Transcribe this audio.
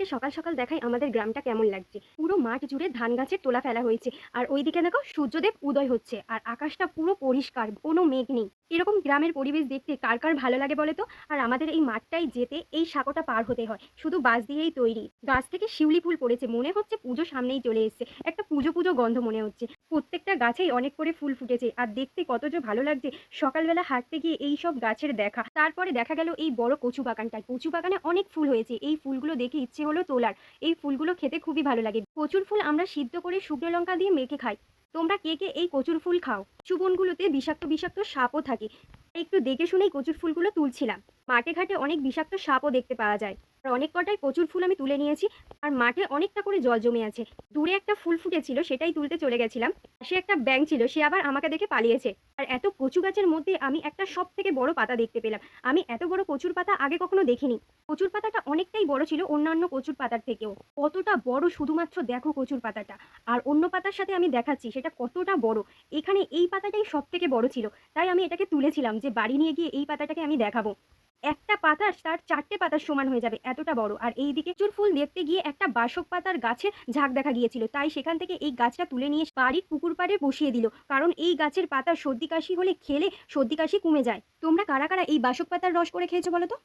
আজকে সকাল সকাল দেখাই আমাদের গ্রামটা কেমন লাগছে। পুরো মাঠ জুড়ে ধান গাছের তোলা ফেলা হয়েছে। আর ওইদিকে দেখো সূর্যদেব উদয় হচ্ছে। আর আকাশটা পুরো পরিষ্কার, কোনো মেঘ নেই। এরকম গ্রামের পরিবেশ দেখতে কার কার ভালো লাগে বলো তো? আর আমাদের এই মাঠটায় যেতে এই সাঁকোটা পার হতে হয়। শুধু বাঁশ দিয়েই তৈরি। গাছ থেকে শিউলি ফুল পড়েছে। মনে হচ্ছে পুজো সামনেই চলে এসেছে। একটা পুজো পুজো গন্ধ মনে হচ্ছে। প্রত্যেকটা গাছেই অনেক করে ফুল ফুটেছে। আর দেখতে কত যে ভালো লাগছে। সকালবেলা হাঁটতে গিয়ে এইসব গাছের দেখা। তারপরে দেখা গেল এই বড় কচু বাগানটায়। কচু বাগানে অনেক ফুল হয়েছে। এই ফুলগুলো দেখে ইচ্ছে হলো তোলার। এই ফুলগুলো খেতে খুবই ভালো লাগে। কচুর ফুল আমরা সিদ্ধ করে শুকনো লঙ্কা দিয়ে মেখে খাই। তোমরা কে কে এই কচুর ফুল খাও? চুবনগুলোতে বিষাক্ত বিষাক্ত সাপও থাকে। একটু দেখে শুনেই কচুর ফুলগুলো তুলছিলাম। মাঠে ঘাটে অনেক বিষাক্ত সাপও দেখতে পাওয়া যায়। আর অনেক কটাই কচুর ফুল আমি তুলে নিয়েছি। আর মাঠে অনেকটা করে জল জমে আছে। দূরে একটা ফুল ফুটেছিল, সেটাই তুলতে চলে গেছিলাম। সে একটা ব্যাঙ ছিল, সে আবার আমাকে দেখে পালিয়েছে। আর এত কচু গাছের মধ্যে আমি একটা সব থেকে বড় পাতা দেখতে পেলাম। আমি এত বড় কচুর পাতা আগে কখনো দেখিনি। কচুর পাতাটা অনেকটাই বড় ছিল অন্যান্য কচুর পাতার থেকেও। কতটা বড় শুধুমাত্র দেখো কচুর পাতাটা। আর অন্য পাতার সাথে আমি দেখাচ্ছি সেটা কতটা বড়। এখানে এই পাতাটাই সব থেকে বড় ছিল। তাই আমি এটাকে তুলেছিলাম যে বাড়ি নিয়ে গিয়ে এই পাতাটাকে আমি দেখাবো। একটা পাতা তার ৪ টে পাতার সমান হয়ে যাবে, এতটা বড়। আর এইদিকে কচুর ফুল দেখতে গিয়ে একটা বাসক পাতার গাছের ঝাঁক দেখা গিয়েছিল। তাই সেখান থেকে এই গাছটা তুলে নিয়ে বাড়ির পুকুর পাড়ে বসিয়ে দিল। কারণ এই গাছের পাতার সর্দি কাশি হলে খেলে সর্দি কাশি কমে যায়। তোমরা কারা কারা এই বাসক পাতার রস করে খেয়েছো বলো তো?